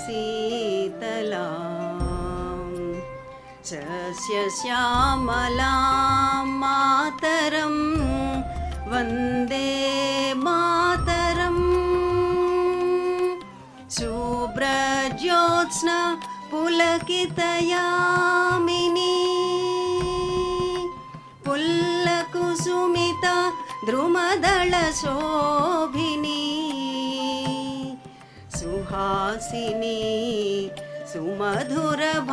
शीतलां सस्यश्यामलां मातरं वन्दे मातरम् शुभ्रज्योत्स्ना पुलकितयामिनी पुल्लकुसुमिता द्रुमदलशोभिनी सुहासिनी सुमधुरभाषिणी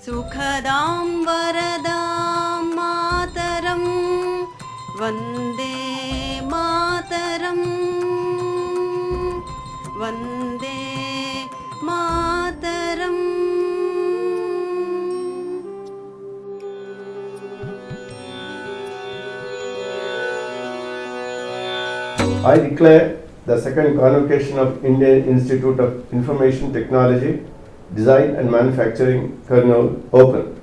सुखदां वरदां मातरं वन्दे मातरं Vande Mataram. I declare the second convocation of Indian Institute of Information Technology, Design and Manufacturing, Kurnool, open.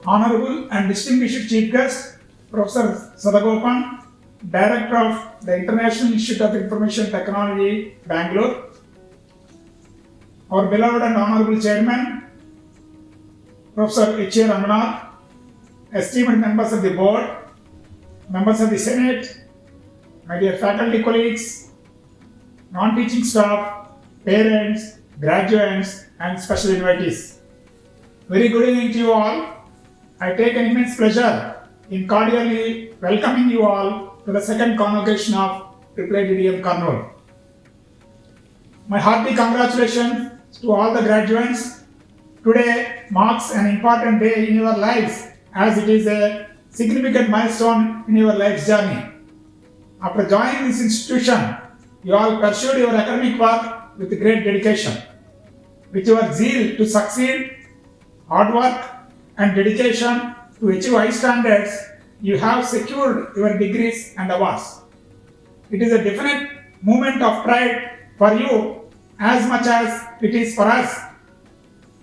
Honorable and distinguished Chief Guest, Professor Sadagopan, Director of the International Institute of Information Technology, Bangalore, our beloved and Honorable Chairman, Professor H.A. Ranganath, esteemed members of the Board, members of the Senate, my dear faculty colleagues, non-teaching staff, parents, graduates, and special invitees. Very good evening to you all. I take an immense pleasure in cordially welcoming you all to the second convocation of IIIT Kurnool. My hearty congratulations to all the graduates. Today marks an important day in your lives as it is a significant milestone in your life's journey. After joining this institution, you all pursued your academic work with great dedication. With your zeal to succeed, hard work, and dedication to achieve high standards, you have secured your degrees and awards. It is a definite moment of pride for you as much as it is for us.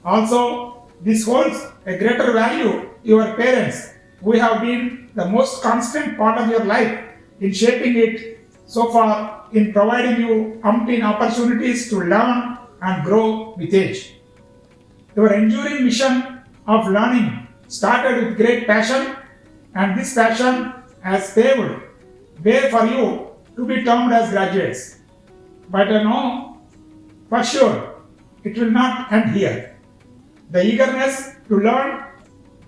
Also, this holds a greater value to your parents, who have been the most constant part of your life in shaping it so far, in providing you umpteen opportunities to learn and grow with age. Your enduring mission of learning started with great passion, and this passion has paved way for you to be termed as graduates. But I know for sure it will not end here. The eagerness to learn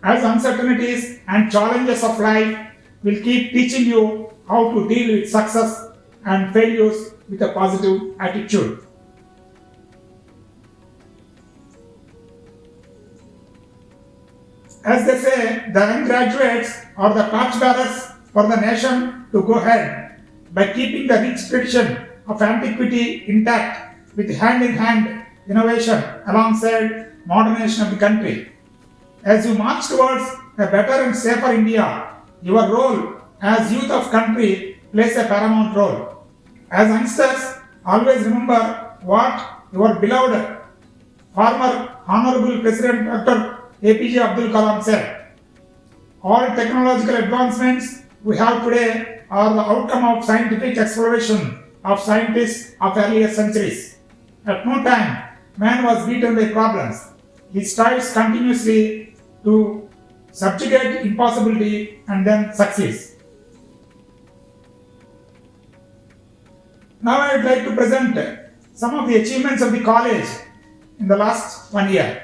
as uncertainties and challenges of life will keep teaching you how to deal with success and failures with a positive attitude. As they say, the young graduates are the torchbearers for the nation to go ahead by keeping the rich tradition of antiquity intact with hand-in-hand innovation alongside modernization of the country. As you march towards a better and safer India, your role as youth of country plays a paramount role. As youngsters, always remember what your beloved former Honorable President Dr. APJ Abdul Kalam said. All technological advancements we have today are the outcome of scientific exploration of scientists of earlier centuries. At no time, man was beaten by problems. He strives continuously to subjugate impossibility and then succeeds. Now I would like to present some of the achievements of the college in the last 1 year.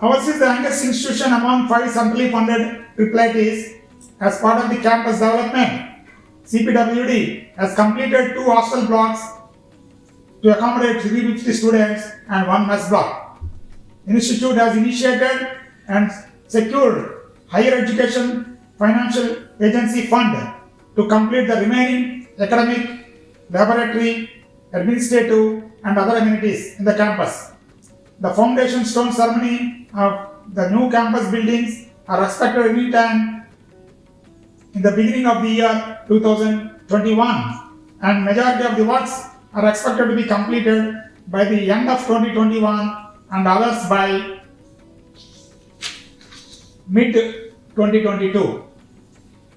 Ours is the youngest institution among 5 centrally funded IIITs. As part of the campus development, CPWD has completed 2 hostel blocks to accommodate 350 students and 1 mess block. Institute has initiated and secured higher education financial agency fund to complete the remaining academic, laboratory, administrative and other amenities in the campus. The foundation stone ceremony of the new campus buildings are expected any time in the beginning of the year 2021, and majority of the works are expected to be completed by the end of 2021 and others by mid 2022.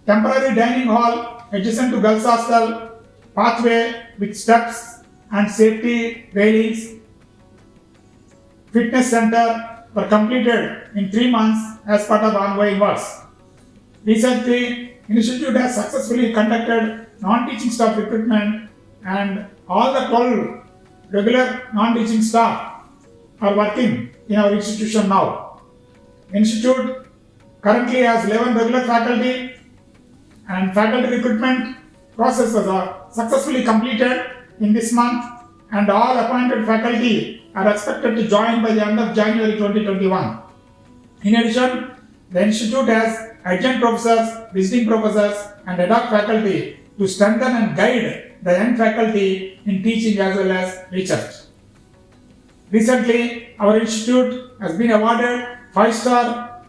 Temporary dining hall adjacent to girls hostel, pathway with steps and safety railings, fitness center were completed in 3 months as part of ongoing works. Recently, Institute has successfully conducted non-teaching staff recruitment and all the 12 regular non-teaching staff are working in our institution now. Institute currently has 11 regular faculty and faculty recruitment processes are successfully completed in this month and all appointed faculty are expected to join by the end of January 2021. In addition, the institute has adjunct professors, visiting professors and ad hoc faculty to strengthen and guide the young faculty in teaching as well as research. Recently, our institute has been awarded 5-star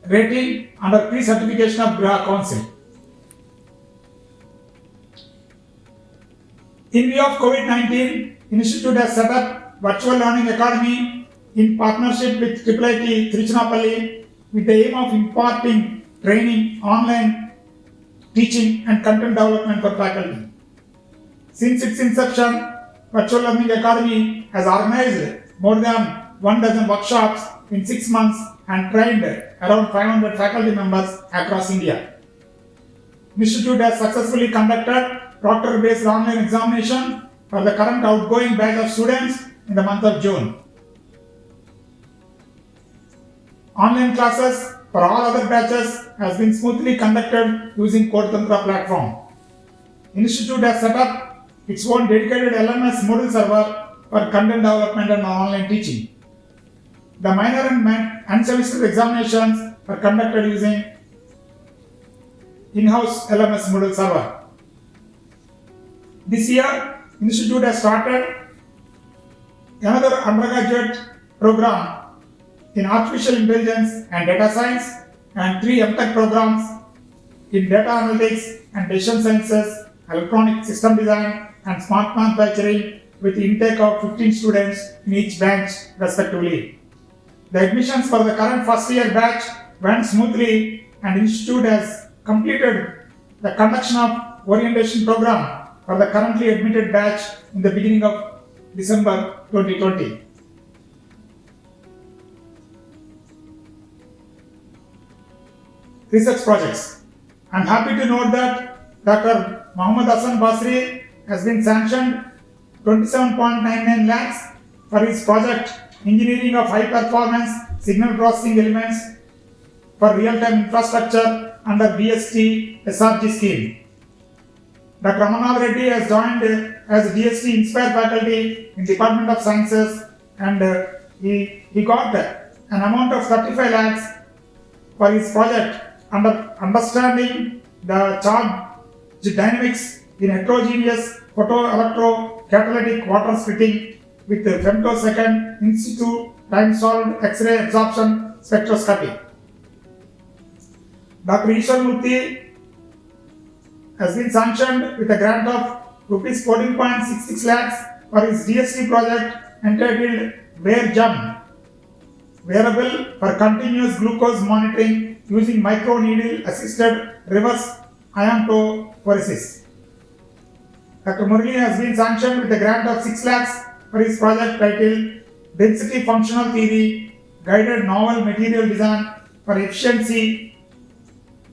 rating under pre-certification of Graha Council. In view of COVID-19, Institute has set up Virtual Learning Academy in partnership with IIIT Tiruchirappalli with the aim of imparting training, online teaching and content development for faculty. Since its inception, Virtual Learning Academy has organized more than 12 workshops in 6 months and trained around 500 faculty members across India. Institute has successfully conducted proctor-based online examination for the current outgoing batch of students in the month of June. Online classes for all other batches has been smoothly conducted using CodeTantra platform. Institute has set up its own dedicated LMS Moodle server for content development and online teaching. The minor and semester examinations are conducted using in-house LMS Moodle server. This year, Institute has started another undergraduate program in Artificial Intelligence and Data Science and 3 MTech programs in Data Analytics and Decision Sciences, Electronic System Design and Smart Manufacturing with intake of 15 students in each batch respectively. The admissions for the current first year batch went smoothly and Institute has completed the conduction of orientation program for the currently admitted batch in the beginning of December 2020. Research projects. I am happy to note that Dr. Mohammad Hassan Basri has been sanctioned 27.99 lakhs for his project Engineering of High Performance Signal Processing Elements for Real-Time Infrastructure under DST SRG scheme. Dr. Amarnath Reddy has joined as DST Inspire faculty in Department of Sciences and he got an amount of 35 lakhs for his project under understanding the charge dynamics in heterogeneous photoelectrocatalytic water splitting with femtosecond in situ time-solved X-ray absorption spectroscopy. Dr. Ishwar Murthy has been sanctioned with a grant of rupees 14.66 lakhs for his DST project entitled WearGem, wearable for continuous glucose monitoring using microneedle assisted reverse iontophoresis. Dr. Murli has been sanctioned with a grant of 6 lakhs for his project titled Density Functional Theory Guided Novel Material Design for Efficiency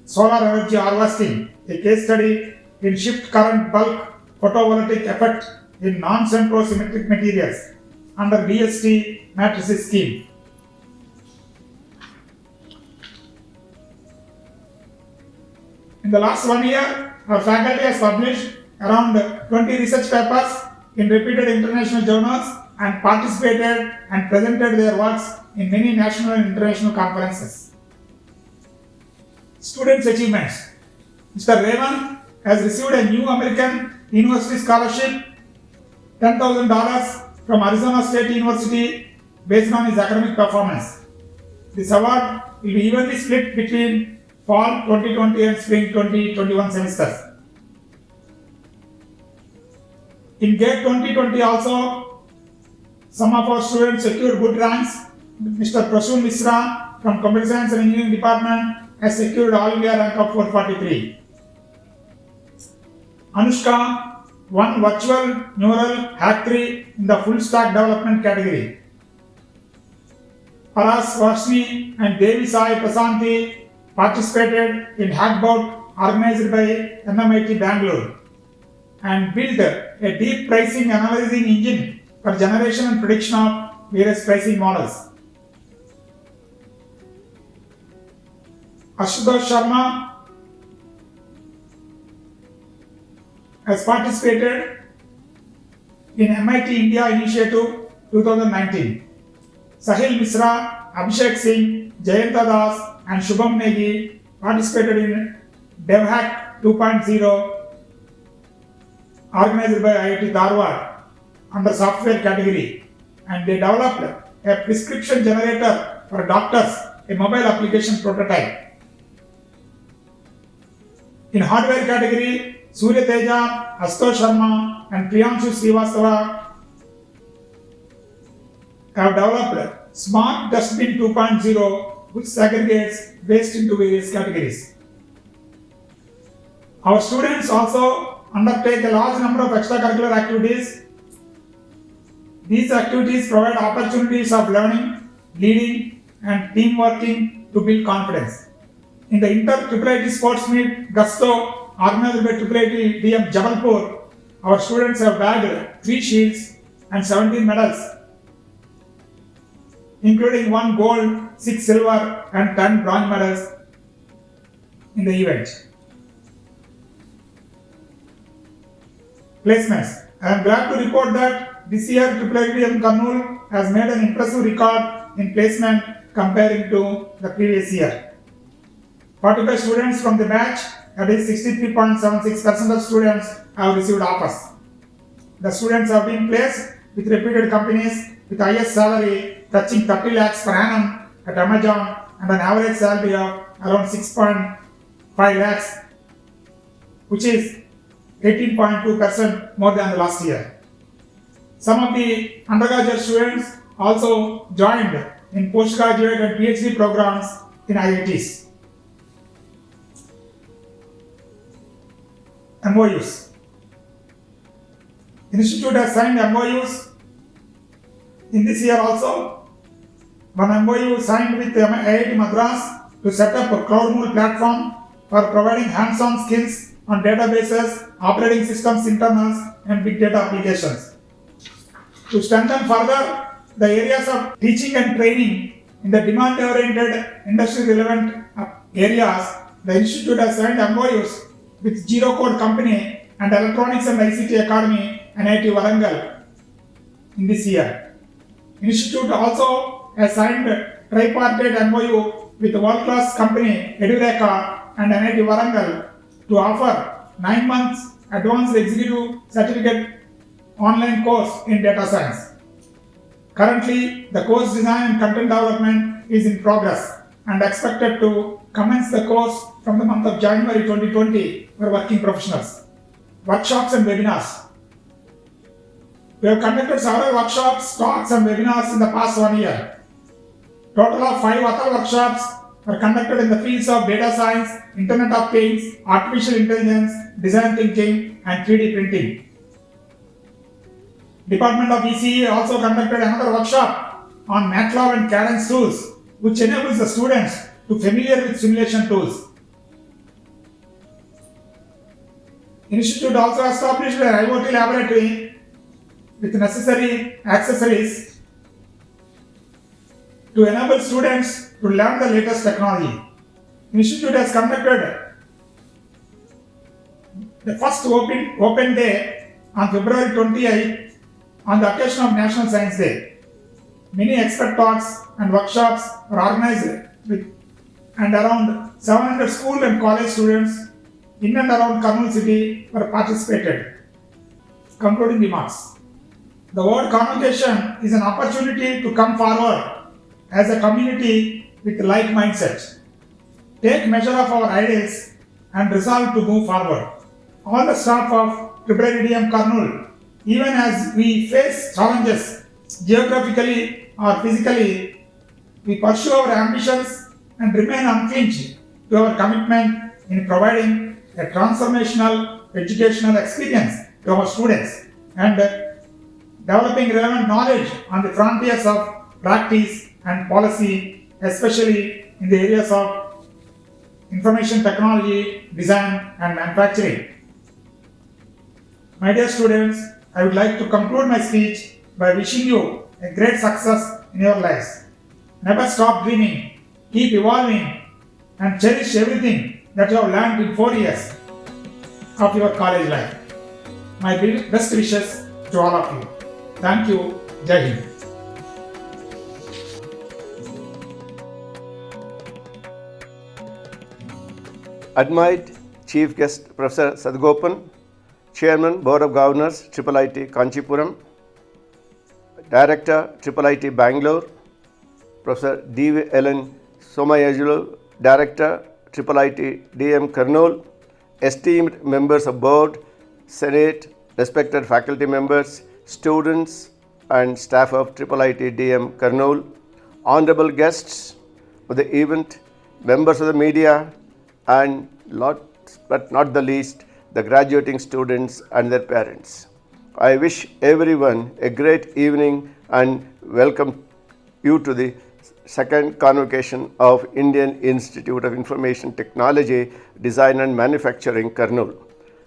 Solar Energy Harvesting, a case study in shift current bulk photovoltaic effect in non-centrosymmetric materials under DST matrices scheme. In the last 1 year, our faculty has published around 20 research papers in reputed international journals and participated and presented their works in many national and international conferences. Students' achievements. Mr. Raymond has received a new American University Scholarship, $10,000 from Arizona State University based on his academic performance. This award will be evenly split between fall 2020 and spring 2021 semesters. In GATE 2020 also, some of our students secured good ranks. Mr. Prasoon Misra from Computer Science and Engineering Department has secured All India rank of 443. Anushka won virtual neural hack 3 in the full stack development category. Paras Varshney and Devi Sai Prasanthi participated in Hackbout organized by NMIT Bangalore and built a deep pricing analyzing engine for generation and prediction of various pricing models. Ashutosh Sharma has participated in MIT India Initiative 2019. Sahil Misra, Abhishek Singh, Jayanta Das and Shubham Negi participated in DevHack 2.0 organized by IIT Dharwad under software category, and they developed a prescription generator for doctors, a mobile application prototype. In hardware category, Surya Teja, Ashutosh Sharma and Priyanshu Srivastava have developed Smart Dustbin 2.0 which segregates waste into various categories. Our students also undertake a large number of extracurricular activities. These activities provide opportunities of learning, leading and team working to build confidence. In the Inter-IIIT Sports Meet Gusto organized by IIIT DM Jabalpur, our students have bagged 3 shields and 17 medals, including 1 gold, 6 silver and 10 bronze medals in the event. Placements. I am glad to report that this year IIIT Kurnool has made an impressive record in placement comparing to the previous year. 45 students from the batch, that is 63.76% of students, have received offers. The students have been placed with reputed companies with highest salary touching 30 lakhs per annum at Amazon and an average salary of around 6.5 lakhs, which is 18.2% more than the last year. Some of the undergraduate students also joined in postgraduate and PhD programs in IITs. MOUs. Institute has signed MOUs in this year also. One MOU signed with IIT Madras to set up a CloudMool platform for providing hands-on skills on databases, operating systems internals and big data applications. To strengthen further the areas of teaching and training in the demand-oriented, industry-relevant areas, the Institute has signed MOUs with Zero Code Company and Electronics and ICT Academy and IIT Warangal in this year. Institute also has signed tripartite MOU with the world-class company Edureka and IIT Warangal to offer 9 months advanced executive certificate online course in data science. Currently, the course design and content development is in progress and expected to commence the course from the month of January 2020 for working professionals. Workshops and webinars. We have conducted several workshops, talks and webinars in the past 1 year. Total of 5 other workshops were conducted in the fields of data science, Internet of Things, artificial intelligence, design thinking and 3D printing. Department of ECE also conducted another workshop on MATLAB and Cadence tools, which enables the students to familiar with simulation tools. Institute also established an IoT laboratory with necessary accessories to enable students to learn the latest technology. Institute has conducted the first open day on February 28th on the occasion of National Science Day. Many expert talks and workshops were organized with and around 700 school and college students in and around Kurnool city were participated. Concluding remarks. The word convocation is an opportunity to come forward as a community with like mindset, take measure of our ideals and resolve to move forward. All the staff of IIIT Kurnool, even as we face challenges geographically or physically, we pursue our ambitions and remain unflinched to our commitment in providing a transformational educational experience to our students and developing relevant knowledge on the frontiers of practice and policy, especially in the areas of information technology, design, and manufacturing. My dear students, I would like to conclude my speech by wishing you a great success in your lives. Never stop dreaming, keep evolving, and cherish everything that you have learned in 4 years of your college life. My best wishes to all of you. Thank you. Jai Hind. Admired Chief Guest Professor Sadgopan, Chairman Board of Governors, IIIT Kanchipuram, Director, IIIT Bangalore, Professor D. Ellen Somayajulu, Director, IIIT DM Kurnool, esteemed members of Board, Senate, respected faculty members, students and staff of IIIT DM Kurnool, honorable guests of the event, members of the media, and last but not the least, the graduating students and their parents. I wish everyone a great evening and welcome you to the second convocation of Indian Institute of Information Technology, Design and Manufacturing, Kurnool.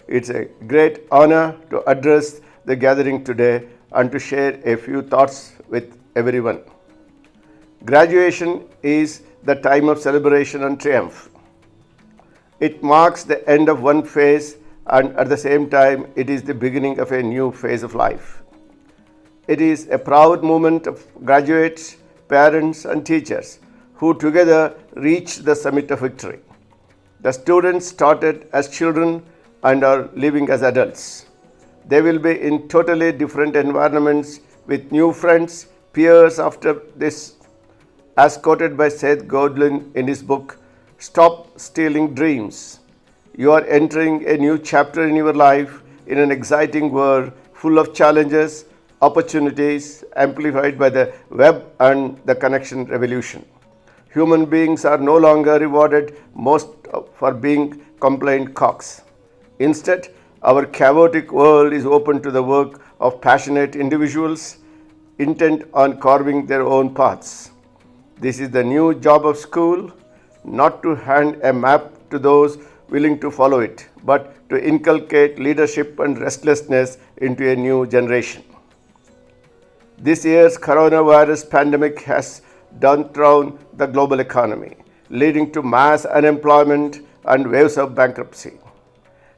It's a great honor to address the gathering today and to share a few thoughts with everyone. Graduation is the time of celebration and triumph. It marks the end of one phase, and at the same time, it is the beginning of a new phase of life. It is a proud moment of graduates, parents, and teachers who together reach the summit of victory. The students started as children and are living as adults. They will be in totally different environments with new friends, peers after this, as quoted by Seth Godin in his book, Stop Stealing Dreams. You are entering a new chapter in your life in an exciting world full of challenges, opportunities, amplified by the web and the connection revolution. Human beings are no longer rewarded most for being compliant cocks. Instead, our chaotic world is open to the work of passionate individuals intent on carving their own paths. This is the new job of school, not to hand a map to those willing to follow it, but to inculcate leadership and restlessness into a new generation. This year's coronavirus pandemic has downtrodden the global economy, leading to mass unemployment and waves of bankruptcy.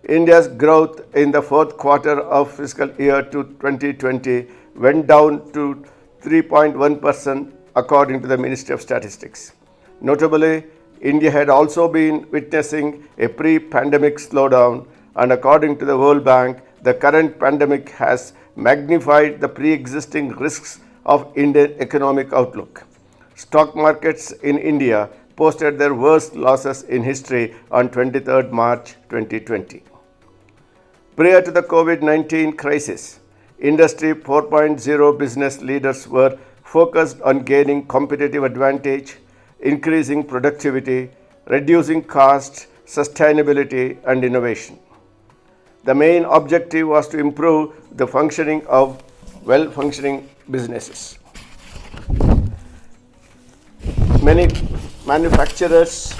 India's growth in the fourth quarter of fiscal year 2020 went down to 3.1% according to the Ministry of Statistics. Notably, India had also been witnessing a pre-pandemic slowdown, and according to the World Bank, the current pandemic has magnified the pre-existing risks of Indian economic outlook. Stock markets in India posted their worst losses in history on 23rd March 2020. Prior to the COVID-19 crisis, Industry 4.0 business leaders were focused on gaining competitive advantage, increasing productivity, reducing costs, sustainability, and innovation. The main objective was to improve the functioning of well-functioning businesses. Many manufacturers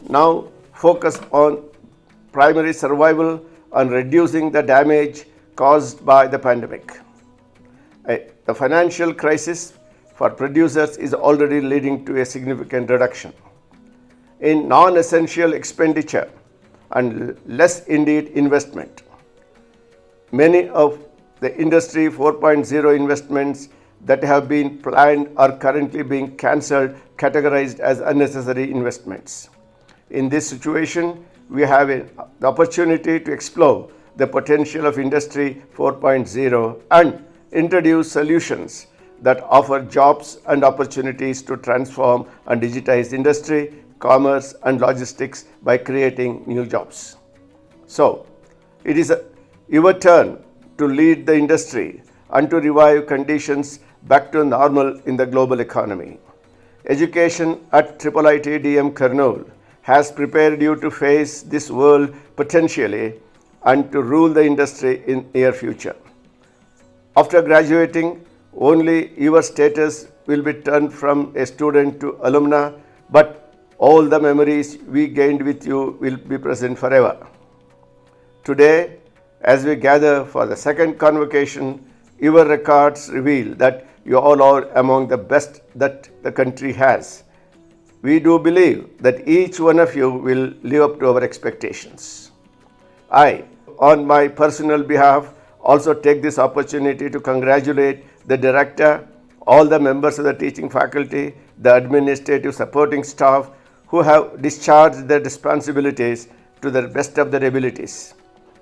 now focus on primary survival and reducing the damage caused by the pandemic. The financial crisis for producers is already leading to a significant reduction in non-essential expenditure and less indeed investment. Many of the Industry 4.0 investments that have been planned are currently being cancelled, categorized as unnecessary investments. In this situation, we have the opportunity to explore the potential of Industry 4.0 and introduce solutions that offer jobs and opportunities to transform and digitize industry, commerce, and logistics by creating new jobs. So, it is your turn to lead the industry and to revive conditions back to normal in the global economy. Education at IIIT DM Kurnool has prepared you to face this world potentially and to rule the industry in near future. After graduating, only your status will be turned from a student to alumna, but all the memories we gained with you will be present forever. Today, as we gather for the second convocation, your records reveal that you all are among the best that the country has. We do believe that each one of you will live up to our expectations. I, on my personal behalf, also take this opportunity to congratulate the director, all the members of the teaching faculty, the administrative supporting staff who have discharged their responsibilities to the best of their abilities.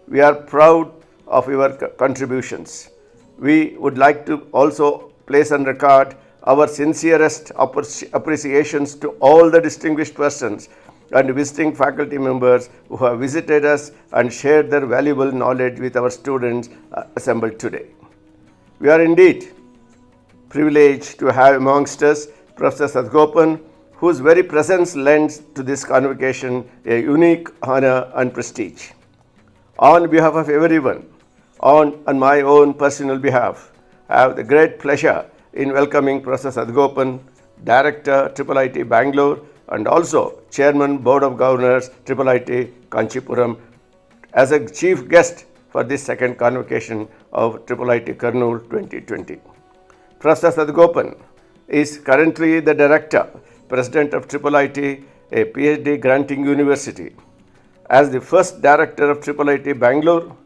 We are proud of your contributions. We would like to also place on record our sincerest appreciations to all the distinguished persons and visiting faculty members who have visited us and shared their valuable knowledge with our students assembled today. We are indeed privileged to have amongst us Professor Sadgopan, whose very presence lends to this convocation a unique honor and prestige. On behalf of everyone, on my own personal behalf, I have the great pleasure in welcoming Professor Sadgopan, Director, IIIT Bangalore, and also Chairman, Board of Governors, IIIT Kanchipuram, as a chief guest for this second convocation of IIIT Kurnool 2020. Professor Sadgopan is currently the Director, President of IIIT, a PhD granting university. As the first Director of IIIT Bangalore,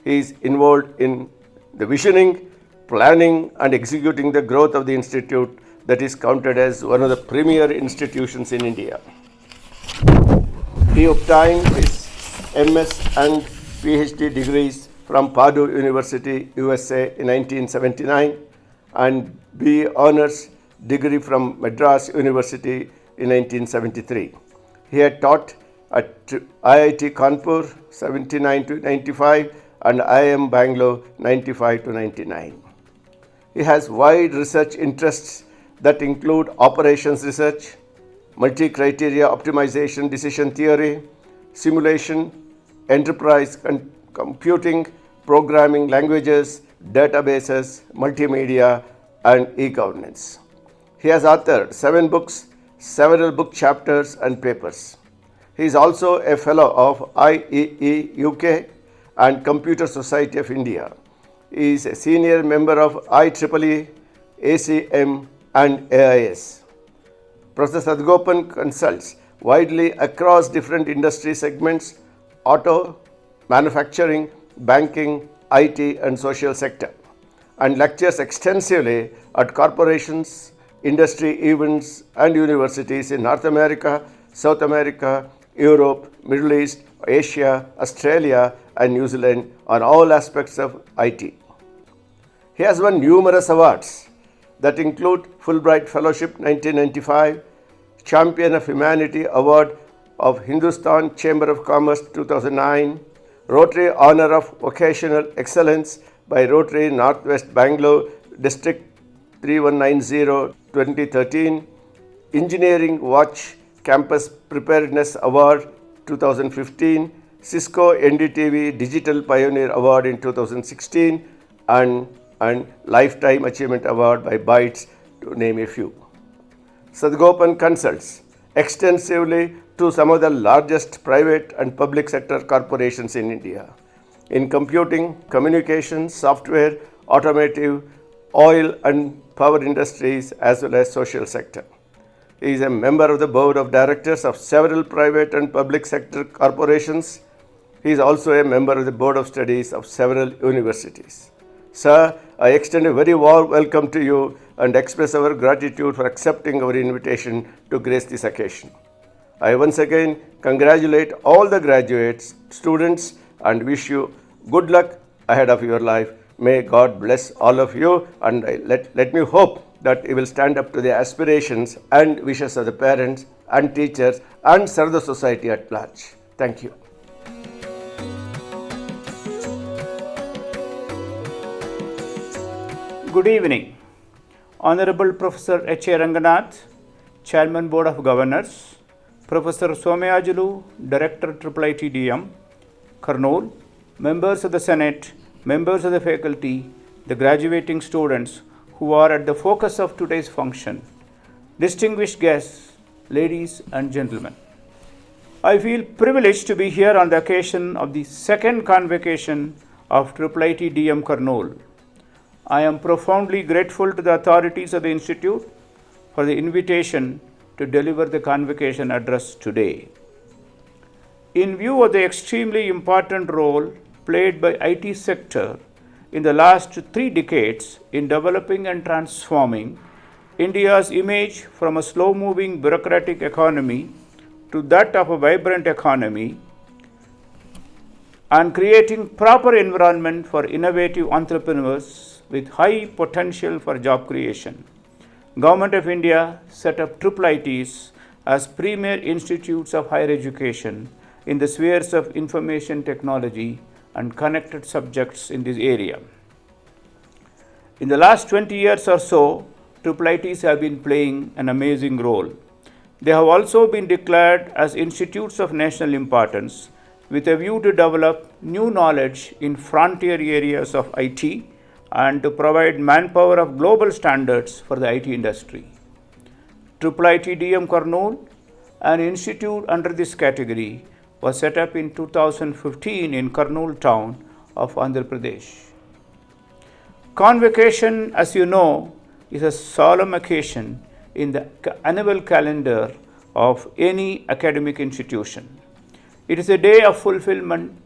he is involved in the visioning, planning and executing the growth of the institute that is counted as one of the premier institutions in India. He obtained his MS and PhD degrees from Purdue University, USA in 1979 and B. Honors degree from Madras University in 1973. He had taught at IIT Kanpur 79 to 95 and IIM Bangalore 95 to 99. He has wide research interests that include operations research, multi-criteria optimization decision theory, simulation, enterprise computing, programming languages, databases, multimedia, and e-governance. He has authored 7 books, several book chapters and papers. He is also a fellow of IEE UK and Computer Society of India. He is a senior member of IEEE, ACM, and AIS. Professor Sadgopan consults widely across different industry segments: auto, manufacturing, banking, IT, and social sector, and lectures extensively at corporations, industry events, and universities in North America, South America, Europe, Middle East, Asia, Australia, and New Zealand on all aspects of IT. He has won numerous awards that include Fulbright Fellowship 1995, Champion of Humanity Award of Hindustan Chamber of Commerce 2009, Rotary Honor of Vocational Excellence by Rotary Northwest Bangalore District 3190 2013, Engineering Watch Campus Preparedness Award 2015, Cisco NDTV Digital Pioneer Award in 2016, and Lifetime Achievement Award by Bytes, to name a few. Sadgopan consults extensively to some of the largest private and public sector corporations in India in computing, communications, software, automotive, oil and power industries, as well as social sector. He is a member of the board of directors of several private and public sector corporations. He is also a member of the board of studies of several universities. Sir, I extend a very warm welcome to you and express our gratitude for accepting our invitation to grace this occasion. I once again congratulate all the graduates, students, and wish you good luck ahead of your life. May God bless all of you, and let me hope that you will stand up to the aspirations and wishes of the parents and teachers and serve the society at large. Thank you. Good evening. Honorable Professor H. A. Ranganath, Chairman Board of Governors, Professor Somayajulu, Director IIIT DM, Kurnool, members of the Senate, members of the faculty, the graduating students who are at the focus of today's function, distinguished guests, ladies and gentlemen. I feel privileged to be here on the occasion of the second convocation of IIIT DM Kurnool. I am profoundly grateful to the authorities of the Institute for the invitation to deliver the convocation address today. In view of the extremely important role played by IT sector in the last 3 decades in developing and transforming India's image from a slow-moving bureaucratic economy to that of a vibrant economy and creating proper environment for innovative entrepreneurs with high potential for job creation, Government of India set up IIITs as premier institutes of higher education in the spheres of information technology and connected subjects in this area. In the last 20 years or so, IIITs have been playing an amazing role. They have also been declared as institutes of national importance with a view to develop new knowledge in frontier areas of IT and to provide manpower of global standards for the IT industry. IIIT DM Kurnool, an institute under this category, was set up in 2015 in Kurnool town of Andhra Pradesh. Convocation, as you know, is a solemn occasion in the annual calendar of any academic institution. It is a day of fulfillment,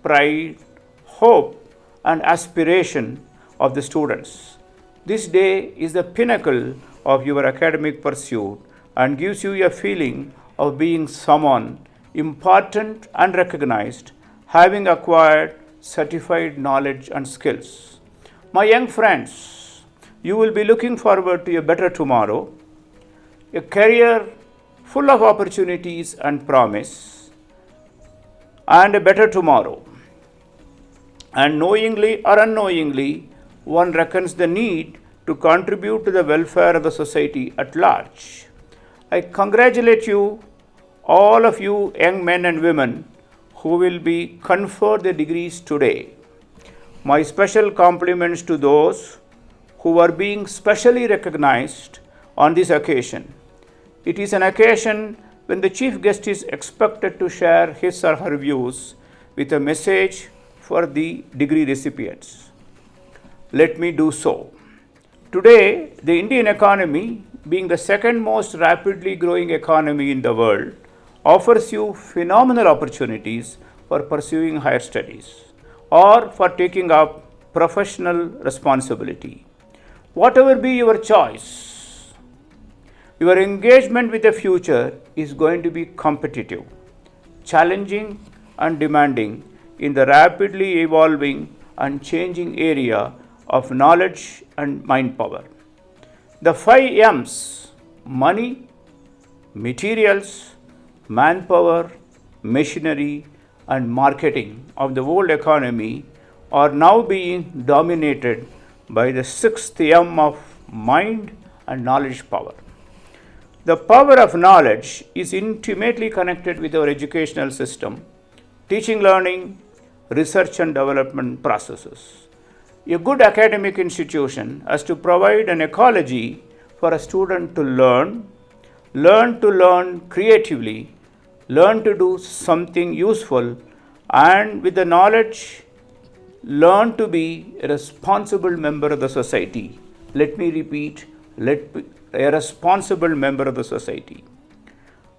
pride, hope, and aspiration of the students. This day is the pinnacle of your academic pursuit and gives you a feeling of being someone important and recognized, having acquired certified knowledge and skills. My young friends, you will be looking forward to a better tomorrow, a career full of opportunities and promise, and a better tomorrow. And knowingly or unknowingly, one reckons the need to contribute to the welfare of the society at large. I congratulate you, all of you young men and women who will be conferred the degrees today. My special compliments to those who are being specially recognized on this occasion. It is an occasion when the chief guest is expected to share his or her views with a message for the degree recipients. Let me do so. Today, the Indian economy, being the second most rapidly growing economy in the world, offers you phenomenal opportunities for pursuing higher studies or for taking up professional responsibility. Whatever be your choice, your engagement with the future is going to be competitive, challenging, and demanding in the rapidly evolving and changing area of knowledge and mind power. The 5 M's, money, materials, manpower, machinery, and marketing of the world economy are now being dominated by the 6th M of mind and knowledge power. The power of knowledge is intimately connected with our educational system, teaching, learning, research and development processes. A good academic institution has to provide an ecology for a student to learn to learn creatively, learn to do something useful, and with the knowledge, learn to be a responsible member of the society. Let me repeat, a responsible member of the society.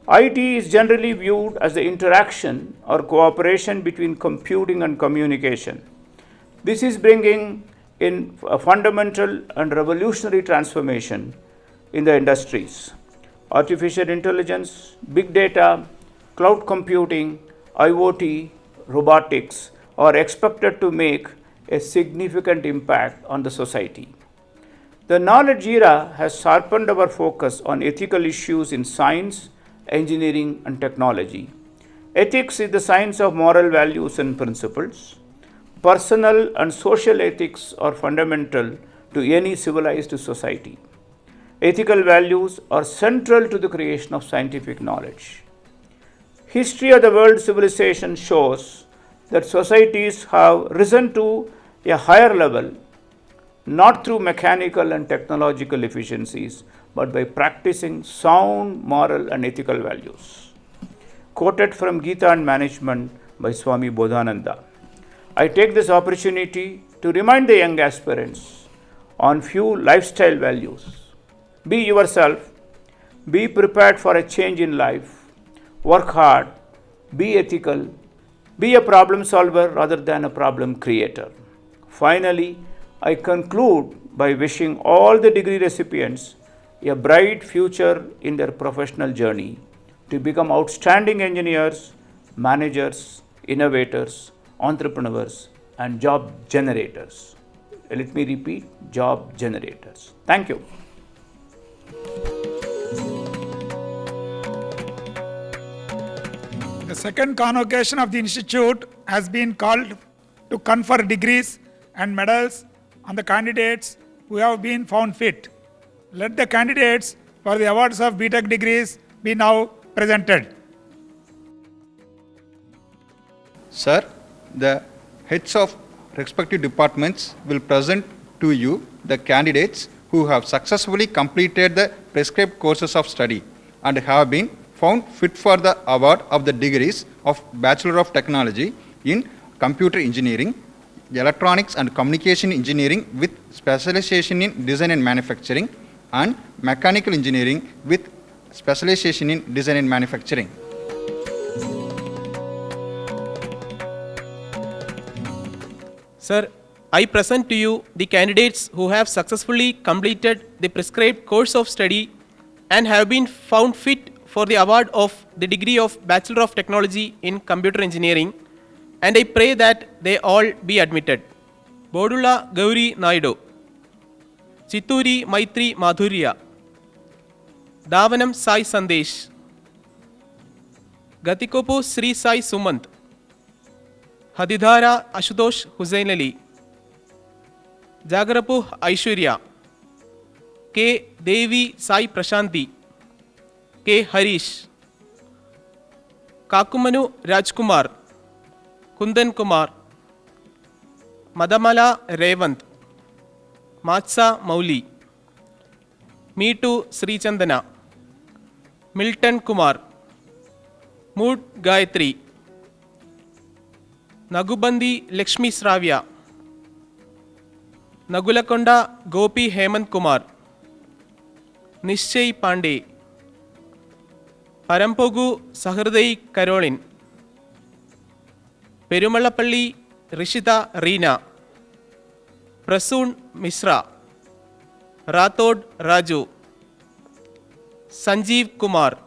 IT is generally viewed as the interaction or cooperation between computing and communication. This is bringing in a fundamental and revolutionary transformation in the industries. Artificial intelligence, big data, cloud computing, IoT, robotics are expected to make a significant impact on the society. The knowledge era has sharpened our focus on ethical issues in science, engineering, and technology. Ethics is the science of moral values and principles. Personal and social ethics are fundamental to any civilized society. Ethical values are central to the creation of scientific knowledge. history of the world civilization shows that societies have risen to a higher level not through mechanical and technological efficiencies, but by practicing sound moral and ethical values. Quoted from Gita and Management by Swami Bodhananda. I take this opportunity to remind the young aspirants on few lifestyle values. Be yourself, be prepared for a change in life, work hard, be ethical, be a problem solver rather than a problem creator. Finally, I conclude by wishing all the degree recipients a bright future in their professional journey to become outstanding engineers, managers, innovators, entrepreneurs, and job generators. Let me repeat, job generators. Thank you. The second convocation of the Institute has been called to confer degrees and medals on the candidates who have been found fit. Let the candidates for the awards of BTech degrees be now presented. Sir, the heads of respective departments will present to you the candidates who have successfully completed the prescribed courses of study and have been found fit for the award of the degrees of Bachelor of Technology in Computer Engineering, Electronics and Communication Engineering with specialization in Design and Manufacturing, and Mechanical Engineering with specialization in Design and Manufacturing. Sir, I present to you the candidates who have successfully completed the prescribed course of study and have been found fit for the award of the degree of Bachelor of Technology in Computer Engineering, and I pray that they all be admitted. Bodula Gauri Naidu, Chitturi Maitri Madhurya, Davanam Sai Sandesh, Gatikopu Sri Sai Sumant, Hadidhara Ashutosh Hussain Ali, Jagarapu Aishwarya, K. Devi Sai Prashanti, K. Harish, Kakumanu Rajkumar, Kundan Kumar, Madamala Revant, Matsa Mauli, Meetu Sri Chandana, Milton Kumar, Mood Gayatri, Nagubandi Lakshmi Sravya, Nagulakonda Gopi Hemant Kumar, Nishchay Pandey, Parampogu Sahradai Caroline, Perumalapalli Rishita Reena, Prasoon Misra, Rathod Raju, Sanjeev Kumar,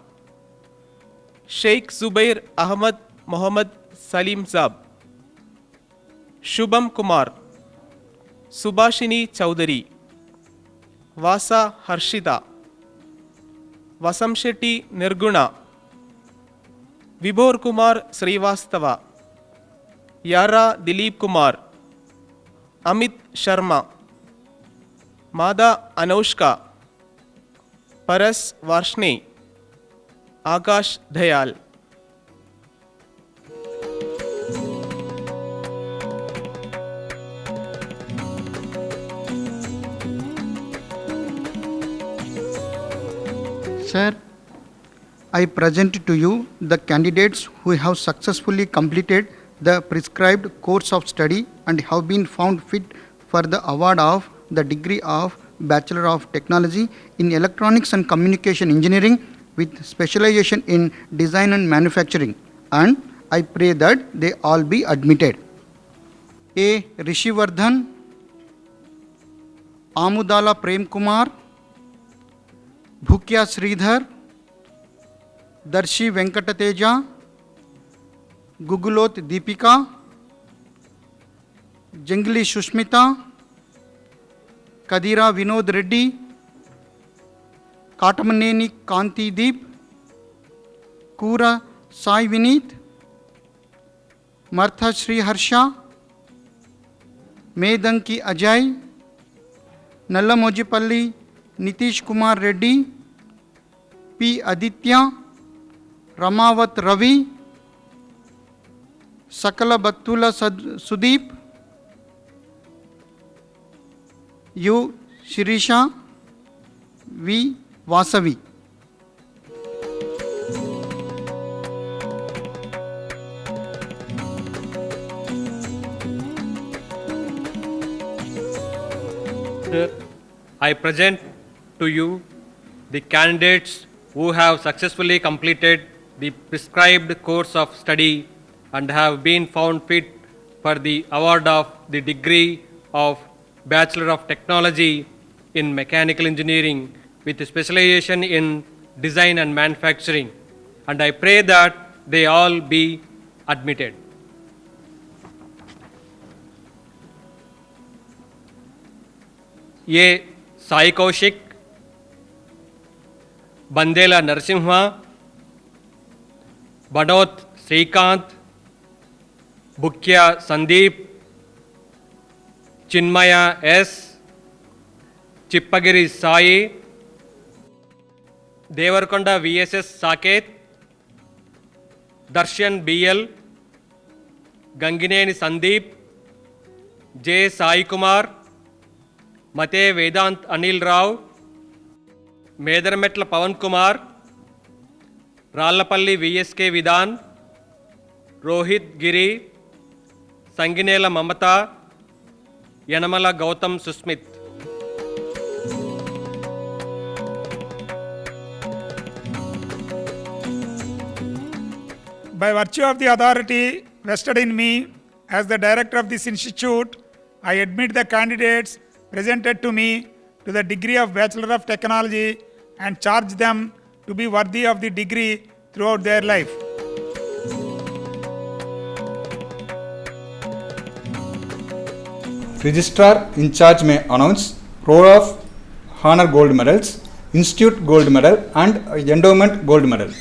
Sheikh Zubair Ahmad Mohammad Salim Zab, Shubham Kumar, Subhashini Chowdhury, Vasa Harshita, Vasam Shetty Nirguna, Vibhor Kumar Srivastava, Yara Dilip Kumar, Amit Sharma, Mada Anushka, Paras Varshne, Akash Dayal. Sir, I present to you the candidates who have successfully completed the prescribed course of study and have been found fit for the award of the degree of Bachelor of Technology in Electronics and Communication Engineering with specialization in Design and Manufacturing, and I pray that they all be admitted. A. Rishivardhan, Amudala Prem Kumar, Bhukya Sridhar, Darshi Venkatateja, Gugulot Deepika, Jangli Shushmita, Kadira Vinod Reddy, Katamaneni Kanti Deep, Kura Sai Vineet, Martha Sri Harsha, Medanki Ajay, Nallamojipalli Nitish Kumar Reddy, P. Aditya, Ramavat Ravi, Sakala Battula Sudeep, U. Shirisha, V. Vasavi. I present to you the candidates who have successfully completed the prescribed course of study and have been found fit for the award of the degree of Bachelor of Technology in Mechanical Engineering with specialization in Design and Manufacturing, and I pray that they all be admitted. ये साई कौशिक, बंदेला नरसिंह, बडोत श्रीकांत, बुक्या संदीप, चिन्मय S, चिप्पगिरी Sai, Deverakonda VSS Saket, दर्शन BL, गंगिनेनी Sandeep, जे साई कुमार, मते वेदांत अनिल राव, मेदरमेट्ल पवन Kumar, राल्लपल्ली VSK विधान, रोहित गिरी, संगिनेल ममता, यनमल Gautam Susmit. By virtue of the authority vested in me as the director of this institute, I admit the candidates presented to me to the degree of Bachelor of Technology and charge them to be worthy of the degree throughout their life. Registrar in charge may announce roll of honor gold medals, institute gold medal and endowment gold medal.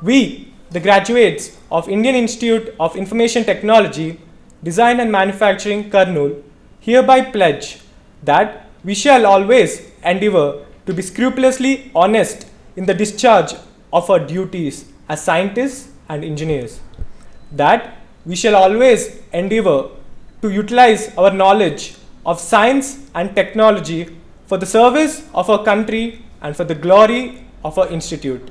We, the graduates of Indian Institute of Information Technology, Design and Manufacturing, Kurnool, hereby pledge that we shall always endeavor to be scrupulously honest in the discharge of our duties as scientists and engineers, that we shall always endeavor to utilize our knowledge of science and technology for the service of our country and for the glory of our institute,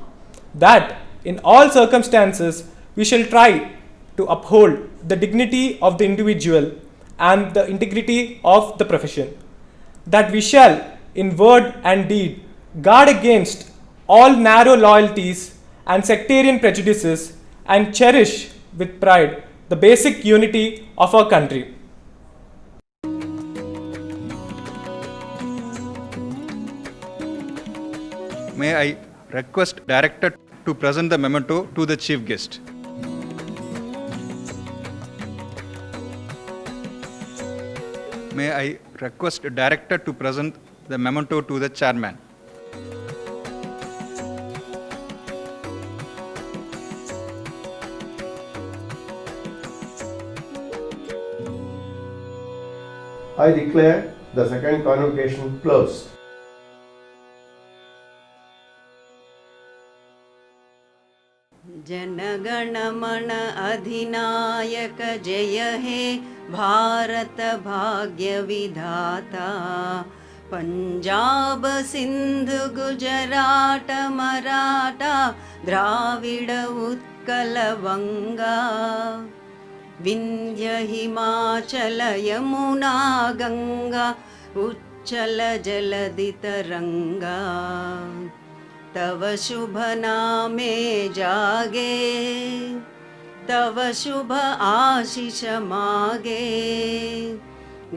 that in all circumstances we shall try to uphold the dignity of the individual and the integrity of the profession, that we shall in word and deed guard against all narrow loyalties and sectarian prejudices and cherish with pride the basic unity of our country. May I request Director to present the memento to the Chief Guest. May I request Director to present the memento to the Chairman. I declare the second convocation closed. जनगण मन अधिनायक जय हे भारत भाग्य विधाता पंजाब सिंध गुजरात मराठा द्राविड उत्कल वंगा विंध्य हिमाचल यमुना गंगा उच्चल जलधि तरंगा तव शुभ नामे जागे तव शुभ आशीष मागे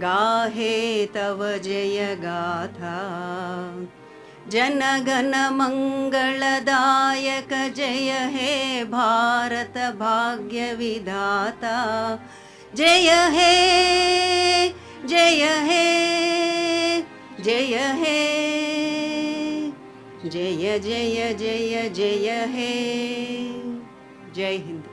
गाहे तव जय गाथा जन गण मंगलदायक जय हे भारत भाग्य विधाता जय हे जय हे जय हे जय जय जय जय हे जय हिंद।